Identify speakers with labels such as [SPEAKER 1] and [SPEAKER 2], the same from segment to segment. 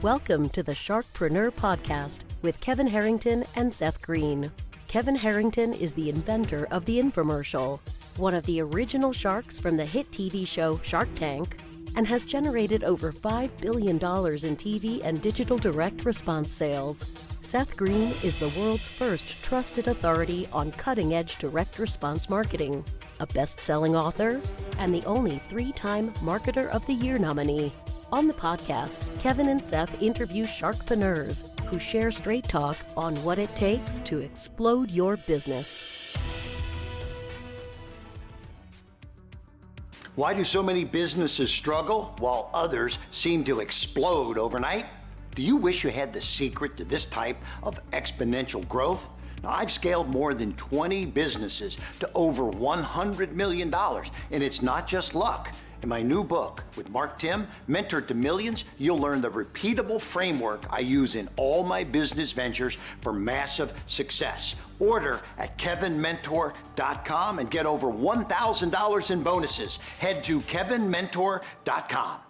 [SPEAKER 1] Welcome to the Sharkpreneur podcast with Kevin Harrington and Seth Greene. Kevin Harrington is the inventor of the infomercial, one of the original sharks from the hit TV show Shark Tank, and has generated over $5 billion in TV and digital direct response sales. Seth Greene is the world's first trusted authority on cutting-edge direct response marketing, a best-selling author, and the only 3-time Marketer of the Year nominee. On the podcast, Kevin and Seth interview sharkpreneurs who share straight talk on what it takes to explode your business.
[SPEAKER 2] Why do so many businesses struggle while others seem to explode overnight? Do you wish you had the secret to this type of exponential growth? Now, I've scaled more than 20 businesses to over $100 million, and it's not just luck. In my new book with Mark Tim, Mentor to Millions, you'll learn the repeatable framework I use in all my business ventures for massive success. Order at kevinmentor.com and get over $1,000 in bonuses. Head to kevinmentor.com.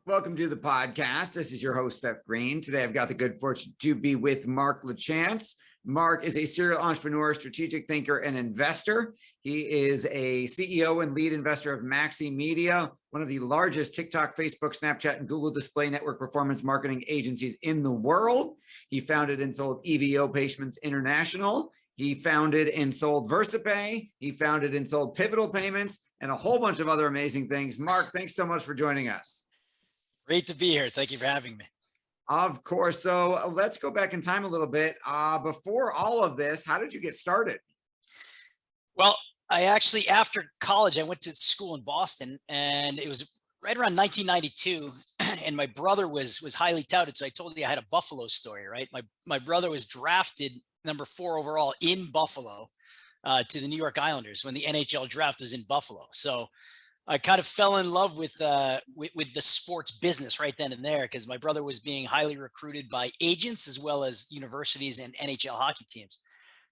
[SPEAKER 3] Welcome to the podcast. This is your host, Seth Greene. Today, I've got the good fortune to be with Mark Lachance. Mark is a serial entrepreneur, strategic thinker, and investor. He is a CEO and lead investor of Maxy Media, one of the largest TikTok, Facebook, Snapchat, and Google display network performance marketing agencies in the world. He founded and sold EVO Payments International. He founded and sold VersaPay. He founded and sold Pivotal Payments and a whole bunch of other amazing things. Mark, thanks so much for joining us.
[SPEAKER 4] Great to be here. Thank you for having me.
[SPEAKER 3] Of course. So let's go back in time a little bit. Before all of this, how did you get started?
[SPEAKER 4] Well, I actually, after college, I went to school in Boston, and it was right around 1992. And my brother was highly touted. So I told you I had a Buffalo story, right? My brother was drafted number 4 overall in Buffalo to the New York Islanders when the NHL draft was in Buffalo. So I kind of fell in love with the sports business right then and there, because my brother was being highly recruited by agents as well as universities and NHL hockey teams.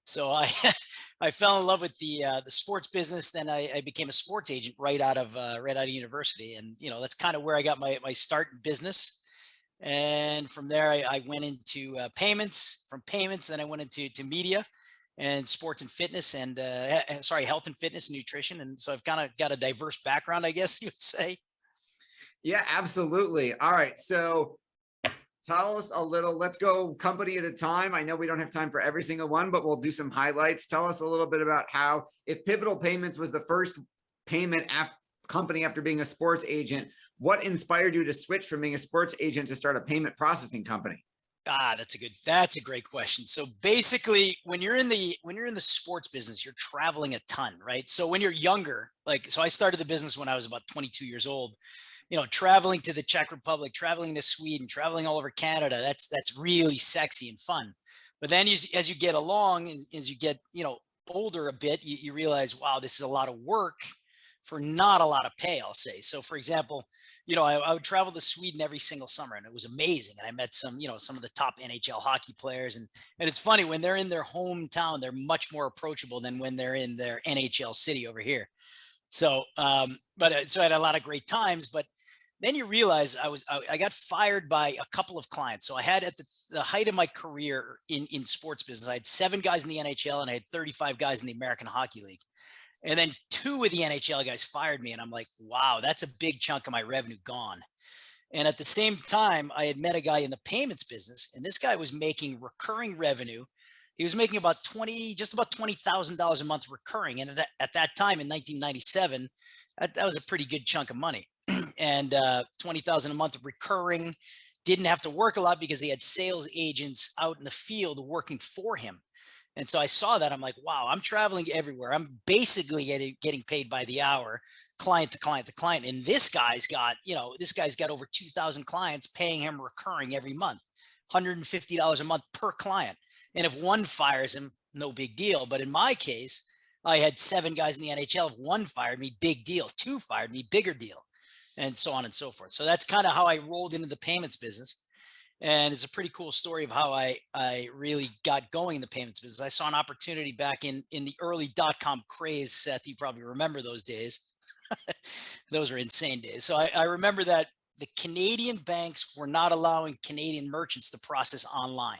[SPEAKER 4] So I fell in love with the sports business. Then I became a sports agent right out of university, and that's kind of where I got my start in business. And from there, I went into payments. From payments, then I went into media and sports and fitness and health and fitness and nutrition. And so I've kind of got a diverse background, I guess you would say.
[SPEAKER 3] Yeah, absolutely. All right. So tell us a little, let's go company at a time. I know we don't have time for every single one, but we'll do some highlights. Tell us a little bit about how, if Pivotal Payments was the first payment company after being a sports agent, what inspired you to switch from being a sports agent to start a payment processing company?
[SPEAKER 4] That's a great question. So basically, when you're in the sports business, you're traveling a ton, right? So when you're younger, so I started the business when I was about 22 years old, traveling to the Czech Republic, traveling to Sweden, traveling all over Canada. That's really sexy and fun. But then as you get along, as you get, older a bit, you realize, wow, this is a lot of work for not a lot of pay, I'll say. So for example, I would travel to Sweden every single summer, and it was amazing. And I met some of the top NHL hockey players. And it's funny, when they're in their hometown, they're much more approachable than when they're in their NHL city over here. So, so I had a lot of great times, but then you realize I got fired by a couple of clients. So I had, at the height of my career in sports business, I had 7 guys in the NHL and I had 35 guys in the American Hockey League. And then 2 of the NHL guys fired me. And I'm like, wow, that's a big chunk of my revenue gone. And at the same time, I had met a guy in the payments business, and this guy was making recurring revenue. He was making just about $20,000 a month recurring. And at that time in 1997, that was a pretty good chunk of money. And $20,000 a month recurring, didn't have to work a lot because he had sales agents out in the field working for him. And so I saw that. I'm like, wow, I'm traveling everywhere. I'm basically getting paid by the hour, client to client to client. And this guy's got over 2,000 clients paying him recurring every month, $150 a month per client. And if one fires him, no big deal. But in my case, I had 7 guys in the NHL. If one fired me, big deal. 2 fired me, bigger deal, and so on and so forth. So that's kind of how I rolled into the payments business. And it's a pretty cool story of how I really got going in the payments business. I saw an opportunity back in the early .com craze, Seth. You probably remember those days. Those were insane days. So I remember that the Canadian banks were not allowing Canadian merchants to process online.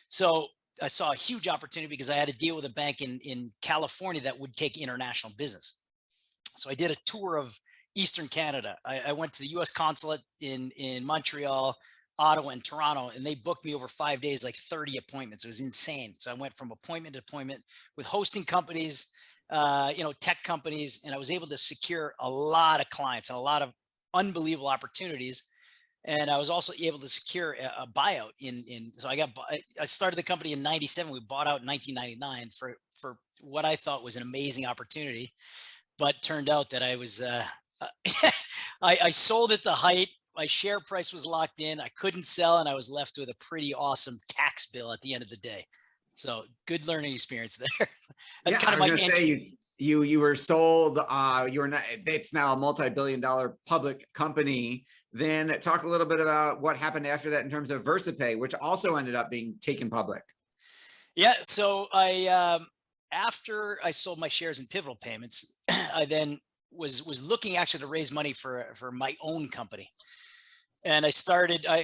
[SPEAKER 4] So I saw a huge opportunity because I had to deal with a bank in California that would take international business. So I did a tour of Eastern Canada. I went to the US consulate in Montreal, Ottawa, and Toronto, and they booked me over 5 days, like 30 appointments. It was insane. So I went from appointment to appointment with hosting companies, tech companies, and I was able to secure a lot of clients and a lot of unbelievable opportunities. And I was also able to secure a buyout so I started the company in 97. We bought out in 1999 for what I thought was an amazing opportunity, but turned out that I was, I sold at the height. My share price was locked in. I couldn't sell, and I was left with a pretty awesome tax bill at the end of the day. So good learning experience there. That's kind of my
[SPEAKER 3] entry. You were sold. It's now a multi-billion-dollar public company. Then talk a little bit about what happened after that in terms of VersaPay, which also ended up being taken public.
[SPEAKER 4] Yeah. So after I sold my shares in Pivotal Payments, I then was looking actually to raise money for my own company. And I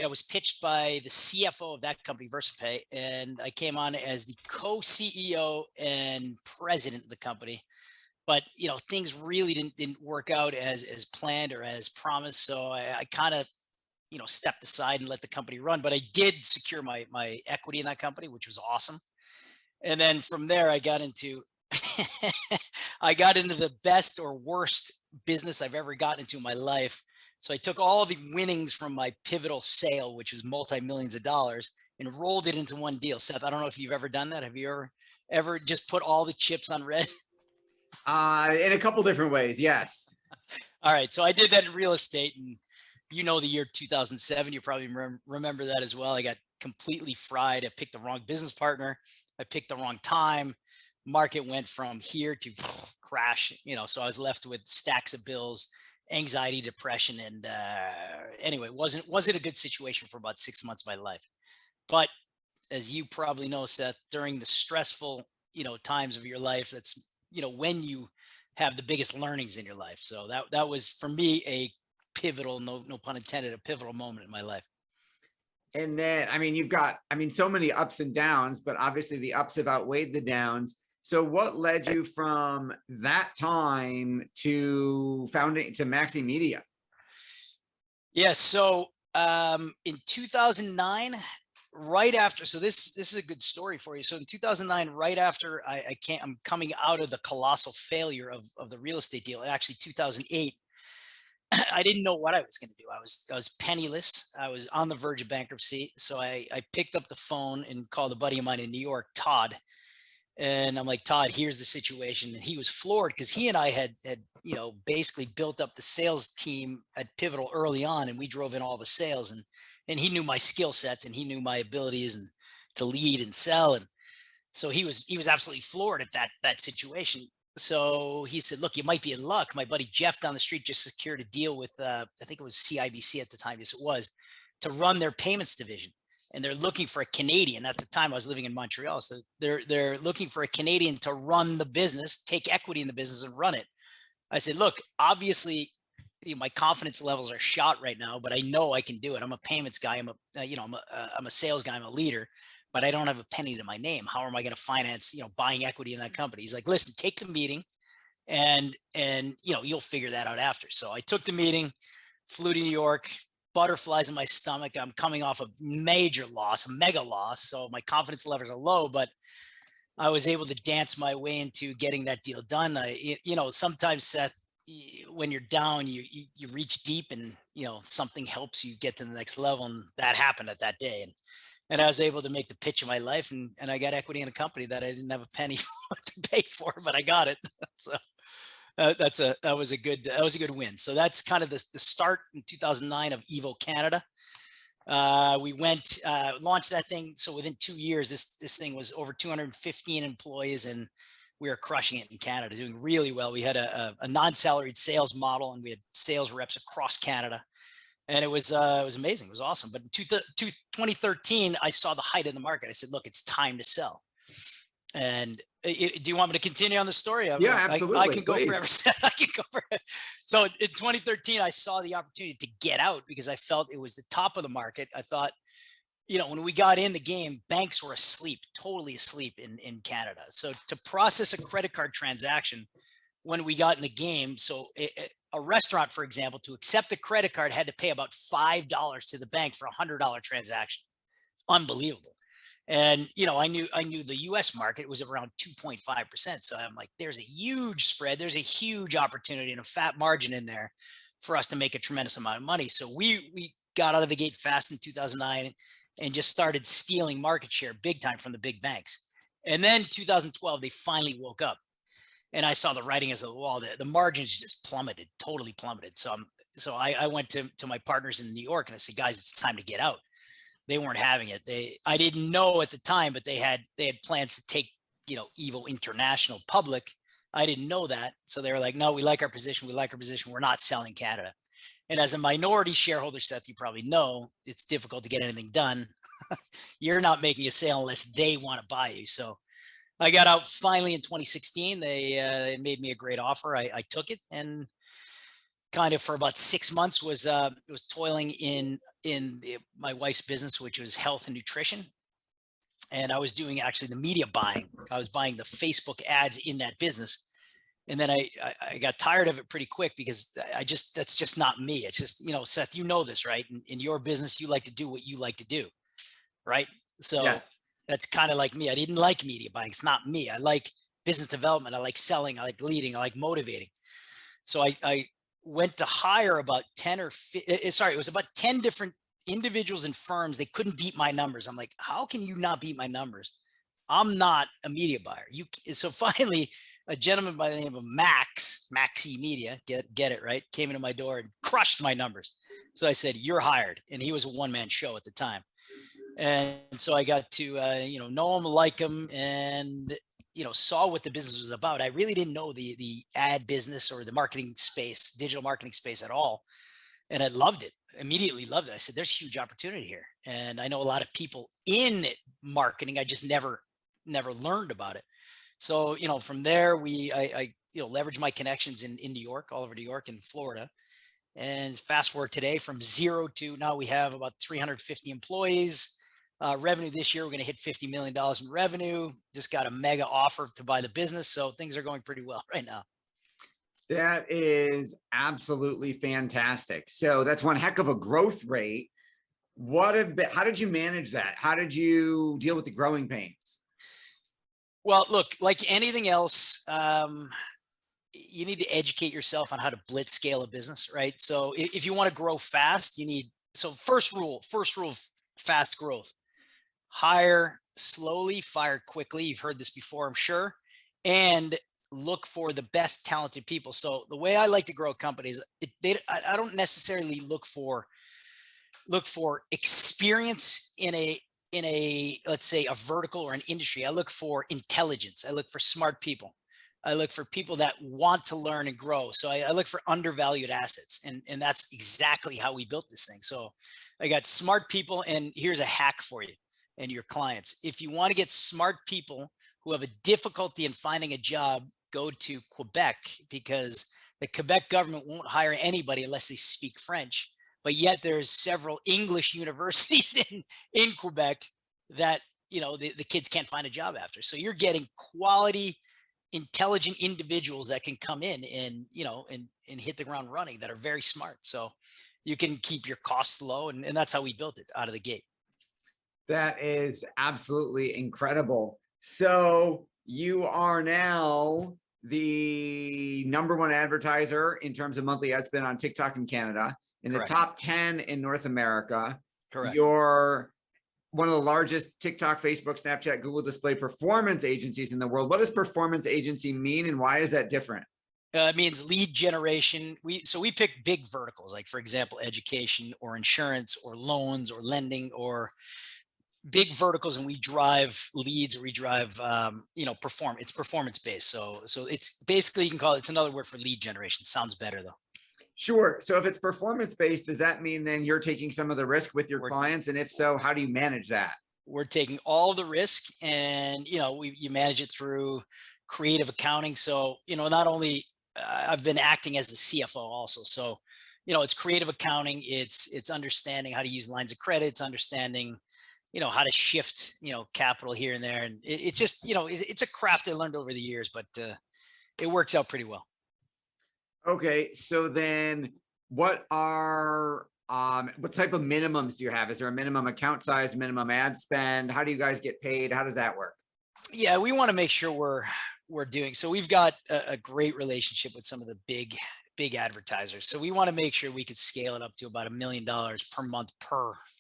[SPEAKER 4] was pitched by the CFO of that company, VersaPay, and I came on as the co-CEO and president of the company. But things really didn't work out as planned or as promised. So I kind of stepped aside and let the company run. But I did secure my equity in that company, which was awesome. And then from there, I got into the best or worst business I've ever gotten into in my life. So I took all the winnings from my pivotal sale, which was multi-millions of dollars, and rolled it into one deal. Seth, I don't know if you've ever done that. Have you ever just put all the chips on red?
[SPEAKER 3] In a couple different ways, yes.
[SPEAKER 4] All right. So I did that in real estate, and the year 2007, you probably remember that as well. I got completely fried. I picked the wrong business partner. I picked the wrong time. Market went from here to crash, so I was left with stacks of bills, anxiety, depression. And anyway, it wasn't a good situation for about 6 months of my life. But as you probably know, Seth, during the stressful, times of your life, that's, when you have the biggest learnings in your life. So that was for me a pivotal, no pun intended, a pivotal moment in my life.
[SPEAKER 3] And then, you've got, so many ups and downs, but obviously the ups have outweighed the downs. So what led you from that time to Maxy Media?
[SPEAKER 4] Yeah. So in 2009, right after, so this is a good story for you. So in 2009, right after I'm coming out of the colossal failure of the real estate deal, actually 2008, I didn't know what I was going to do. I was penniless. I was on the verge of bankruptcy. So I picked up the phone and called a buddy of mine in New York, Todd. And I'm like, Todd, here's the situation. And he was floored because he and I had basically built up the sales team at Pivotal early on, and we drove in all the sales, and he knew my skill sets and he knew my abilities and to lead and sell. And so he was absolutely floored at that situation. So he said, look, you might be in luck. My buddy Jeff down the street just secured a deal with, I think it was CIBC at the time. Yes, it was, to run their payments division. And they're looking for a Canadian. At the time I was living in Montreal. So they're looking for a Canadian to run the business, take equity in the business and run it. I said, look, obviously my confidence levels are shot right now, but I know I can do it. I'm a payments guy. I'm a sales guy. I'm a leader, but I don't have a penny to my name. How am I going to finance, buying equity in that company? He's like, listen, take the meeting and you'll figure that out after. So I took the meeting, flew to New York, butterflies in my stomach. I'm coming off a major loss, a mega loss. So my confidence levels are low, but I was able to dance my way into getting that deal done. Sometimes, Seth, when you're down, you reach deep and, something helps you get to the next level. And that happened at that day. And I was able to make the pitch of my life, and I got equity in a company that I didn't have a penny to pay for, but I got it. So that was a good win. So that's kind of the start in 2009 of Evo Canada. We went launched that thing. So within 2 years, this thing was over 215 employees, and we were crushing it in Canada, doing really well. We had a non-salaried sales model, and we had sales reps across Canada, and it was amazing. It was awesome. But in 2013, I saw the height of the market. I said, look, it's time to sell. And do you want me to continue on the story?
[SPEAKER 3] Yeah, absolutely.
[SPEAKER 4] I can go
[SPEAKER 3] Please.
[SPEAKER 4] forever. I can go forever. So in 2013, I saw the opportunity to get out because I felt it was the top of the market. I thought, when we got in the game, banks were asleep, totally asleep in Canada. So to process a credit card transaction when we got in the game, so a restaurant, for example, to accept a credit card had to pay about $5 to the bank for $100 transaction. Unbelievable. And I knew the US market was around 2.5%. So I'm like, there's a huge spread, there's a huge opportunity and a fat margin in there for us to make a tremendous amount of money. So we got out of the gate fast in 2009 and just started stealing market share big time from the big banks. And then 2012, they finally woke up and I saw the writing as on the wall. The margins just plummeted, totally plummeted. So I went to my partners in New York and I said, guys, it's time to get out. They weren't having it. I didn't know at the time, but they had plans to take, Evo International public. I didn't know that. So they were like, no, we like our position. We like our position. We're not selling Canada. And as a minority shareholder, Seth, you probably know it's difficult to get anything done. You're not making a sale unless they want to buy you. So I got out finally in 2016. They made me a great offer. I took it and kind of for about 6 months was toiling in my wife's business, which was health and nutrition. And I was doing actually the media buying. I was buying the Facebook ads in that business. And then I got tired of it pretty quick because that's just not me. It's just, Seth, this, right? In your business, you like to do what you like to do, right? So
[SPEAKER 3] Yes.
[SPEAKER 4] That's kind of like me. I didn't like media buying. It's not me. I like business development. I like selling. I like leading. I like motivating. So I went to hire about 10 or it was about 10 different individuals and firms. They couldn't beat my numbers. I'm like, how can you not beat my numbers? I'm not a media buyer. So finally, a gentleman by the name of Maxy Media, get it right, came into my door and crushed my numbers. So I said, you're hired. And he was a one-man show at the time. And so I got to, know him, like him, and, saw what the business was about. I really didn't know the ad business or the marketing space, digital marketing space at all. And I loved it, immediately loved it. I said, there's huge opportunity here. And I know a lot of people in marketing. I just never learned about it. So, from there, I leveraged my connections in New York, all over New York and Florida. And fast forward today from 0 to now we have about 350 employees. Revenue this year, we're going to hit $50 million in revenue. Just got a mega offer to buy the business. So things are going pretty well right now.
[SPEAKER 3] That is absolutely fantastic. So that's one heck of a growth rate. How did you manage that? How did you deal with the growing pains?
[SPEAKER 4] Well, look, like anything else, you need to educate yourself on how to blitz scale a business, right? So if you want to grow fast, first rule of fast growth: hire slowly, fire quickly. You've heard this before, I'm sure, and look for the best talented people. So the way I like to grow companies, I don't necessarily look for experience in a let's say a vertical or an industry. I look for intelligence. I look for smart people. I look for people that want to learn and grow. So I look for undervalued assets. And that's exactly how we built this thing. So I got smart people, and here's a hack for you and your clients. If you want to get smart people who have a difficulty in finding a job, go to Quebec, because the Quebec government won't hire anybody unless they speak French. But yet there's several English universities in Quebec that, the kids can't find a job after. So you're getting quality, intelligent individuals that can come in and, and hit the ground running, that are very smart. So you can keep your costs low. And that's how we built it out of the gate.
[SPEAKER 3] That is absolutely incredible. So you are now the #1 advertiser in terms of monthly ad spend on TikTok in Canada, in
[SPEAKER 4] Correct.
[SPEAKER 3] the top 10 in North America.
[SPEAKER 4] Correct.
[SPEAKER 3] You're one of the largest TikTok, Facebook, Snapchat, Google display performance agencies in the world. What does performance agency mean, and why is that different?
[SPEAKER 4] It means lead generation. We pick big verticals, like for example, education or insurance or loans or lending, or big verticals, and we drive leads, or we drive it's performance based. So it's basically, you can call it, it's another word for lead generation. Sounds better though.
[SPEAKER 3] Sure. So if it's performance based, does that mean then you're taking some of the risk with your clients? And if so, how do you manage that?
[SPEAKER 4] We're taking all the risk, and you manage it through creative accounting. So not only I've been acting as the CFO also. So it's creative accounting. It's understanding how to use lines of credit. It's understanding how to shift capital here and there, and it's just it's a craft I learned over the years, but it works out pretty well.
[SPEAKER 3] Okay, so then what type of minimums do you have? Is there a minimum account size, minimum ad spend? How do you guys get paid? How does that work?
[SPEAKER 4] Yeah, we want to make sure we're doing so. We've got a great relationship with some of the big advertisers, so we want to make sure we could scale it up to about $1 million per month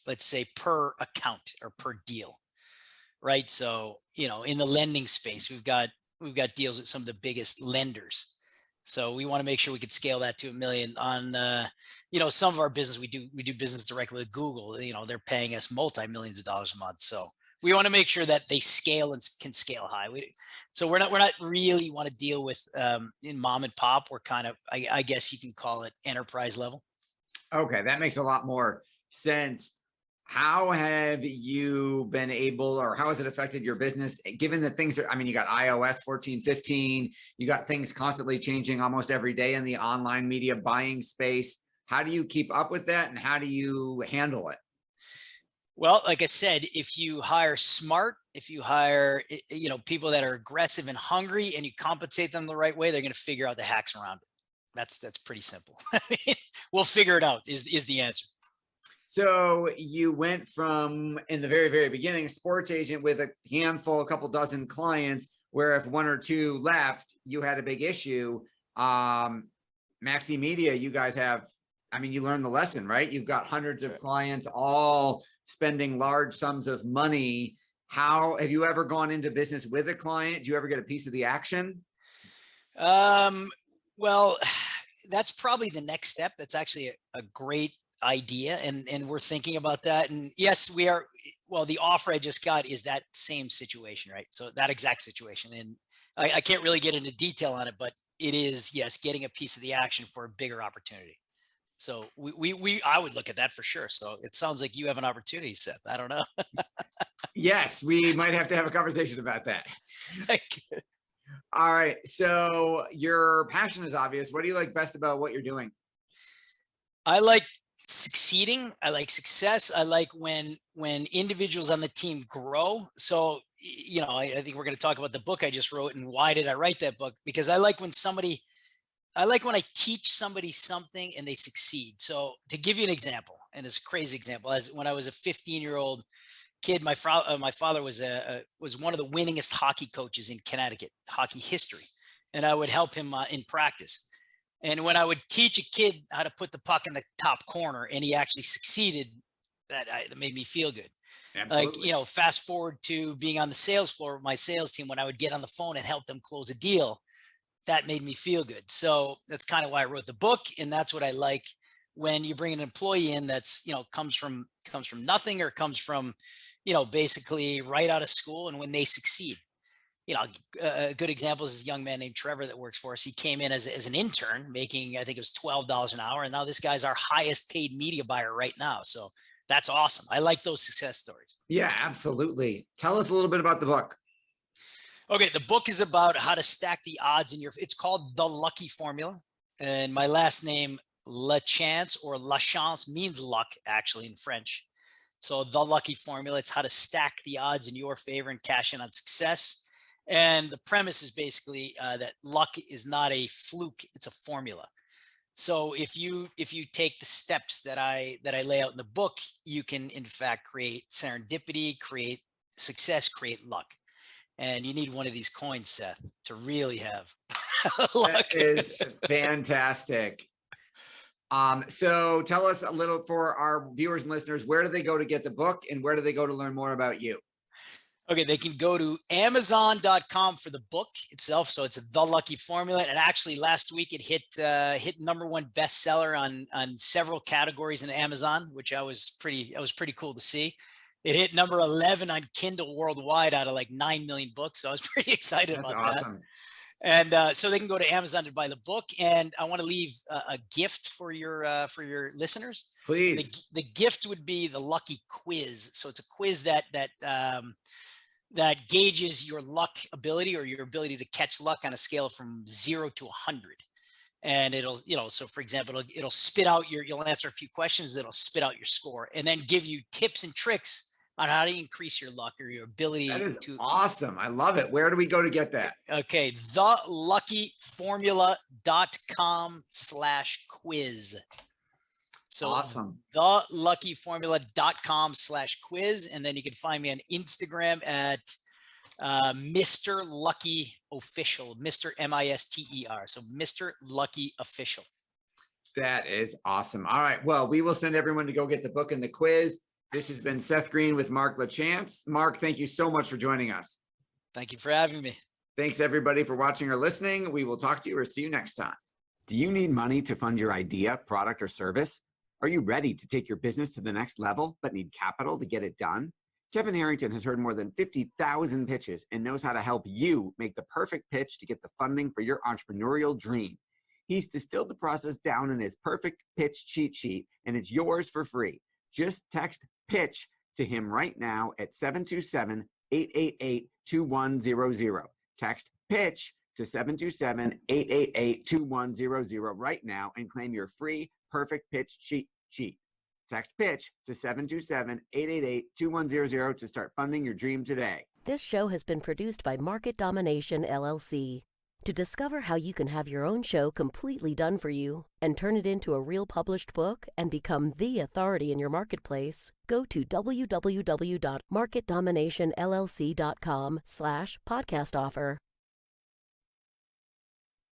[SPEAKER 4] let's say per account or per deal, right? So in the lending space, we've got deals with some of the biggest lenders. So we want to make sure we could scale that to $1 million. On some of our business, we do business directly with Google. They're paying us multi-millions of dollars a month. So we want to make sure that they scale and can scale high. So we're not really want to deal with in mom and pop. We're kind of, I guess you can call it enterprise level.
[SPEAKER 3] Okay, that makes a lot more sense. How have you been able, or how has it affected your business, given that things are, I mean, you got iOS 14, 15, you got things constantly changing almost every day in the online media buying space. How do you keep up with that, and how do you handle it?
[SPEAKER 4] Well, like I said, if you hire smart, if you hire, people that are aggressive and hungry, and you compensate them the right way, they're going to figure out the hacks around it. That's pretty simple. We'll figure it out is the answer.
[SPEAKER 3] So you went from, in the very, very beginning, a sports agent with a handful, a couple dozen clients, where if one or two left, you had a big issue. Maxy Media, you guys have, I mean, you learned the lesson, right? You've got hundreds of clients all spending large sums of money. How have you ever gone into business with a client? Do you ever get a piece of the action?
[SPEAKER 4] Well, that's probably the next step. That's actually a great idea, and we're thinking about that. And yes, we are. Well, the offer I just got is that same situation, right? So that exact situation, and I can't really get into detail on it, but it is, yes, getting a piece of the action for a bigger opportunity. So I would look at that for sure. So it sounds like you have an opportunity, Seth. I don't know.
[SPEAKER 3] Yes, we might have to have a conversation about that. All right. So your passion is obvious. What do you like best about what you're doing?
[SPEAKER 4] I like succeeding. I like success. I like when individuals on the team grow. So, I think we're going to talk about the book I just wrote and why did I write that book? Because I like when I teach somebody something and they succeed. So to give you an example, and it's a crazy example, as when I was a 15-year-old kid, my father was one of the winningest hockey coaches in Connecticut, hockey history. And I would help him in practice. And when I would teach a kid how to put the puck in the top corner and he actually succeeded, that made me feel good.
[SPEAKER 3] Absolutely.
[SPEAKER 4] Like, fast forward to being on the sales floor with my sales team, when I would get on the phone and help them close a deal, that made me feel good. So that's kind of why I wrote the book. And that's what I like when you bring an employee in that's, comes from nothing, or comes from, basically right out of school. And when they succeed, a good example is a young man named Trevor that works for us. He came in as an intern making, I think it was $12 an hour. And now this guy's our highest paid media buyer right now. So that's awesome. I like those success stories.
[SPEAKER 3] Yeah, absolutely. Tell us a little bit about the book.
[SPEAKER 4] Okay. The book is about how to stack the odds it's called The Lucky Formula. And my last name, Lachance or Lachance, means luck actually in French. So The Lucky Formula, it's how to stack the odds in your favor and cash in on success. And the premise is basically that luck is not a fluke, it's a formula. So if you take the steps that I lay out in the book, you can in fact create serendipity, create success, create luck. And you need one of these coins, Seth, to really have luck.
[SPEAKER 3] That is fantastic. So tell us a little, for our viewers and listeners, where do they go to get the book, and where do they go to learn more about you?
[SPEAKER 4] Okay, they can go to Amazon.com for the book itself. So it's The Lucky Formula. And actually last week it hit #1 bestseller on several categories in Amazon, which was pretty cool to see. It hit number 11 on Kindle worldwide out of like 9 million books. So I was pretty excited about
[SPEAKER 3] awesome.
[SPEAKER 4] that. And so they can go to Amazon to buy the book. And I want to leave a gift for your listeners.
[SPEAKER 3] Please.
[SPEAKER 4] The gift would be the lucky quiz. So it's a quiz that gauges your luck ability or your ability to catch luck on a scale from 0 to 100. And it'll, so for example, it'll spit out you'll answer a few questions, it'll spit out your score and then give you tips and tricks on how to increase your luck or your ability.
[SPEAKER 3] That is awesome. I love it. Where do we go to get that?
[SPEAKER 4] Okay. theluckyformula.com/quiz. So
[SPEAKER 3] awesome.
[SPEAKER 4] theluckyformula.com/quiz. And then you can find me on Instagram at Mr. Lucky Official, Mr. MISTER. So Mr. Lucky Official.
[SPEAKER 3] That is awesome. All right. Well, we will send everyone to go get the book and the quiz. This has been Seth Greene with Mark Lachance. Mark, thank you so much for joining us.
[SPEAKER 4] Thank you for having me.
[SPEAKER 3] Thanks everybody for watching or listening. We will talk to you or see you next time.
[SPEAKER 5] Do you need money to fund your idea, product, or service? Are you ready to take your business to the next level, but need capital to get it done? Kevin Harrington has heard more than 50,000 pitches and knows how to help you make the perfect pitch to get the funding for your entrepreneurial dream. He's distilled the process down in his perfect pitch cheat sheet, and it's yours for free. Just text PITCH to him right now at 727-888-2100. Text PITCH to 727-888-2100 right now and claim your free perfect pitch cheat sheet. Text PITCH to 727-888-2100 to start funding your dream today.
[SPEAKER 1] This show has been produced by Market Domination, LLC. To discover how you can have your own show completely done for you and turn it into a real published book and become the authority in your marketplace, go to www.marketdominationllc.com/podcast offer.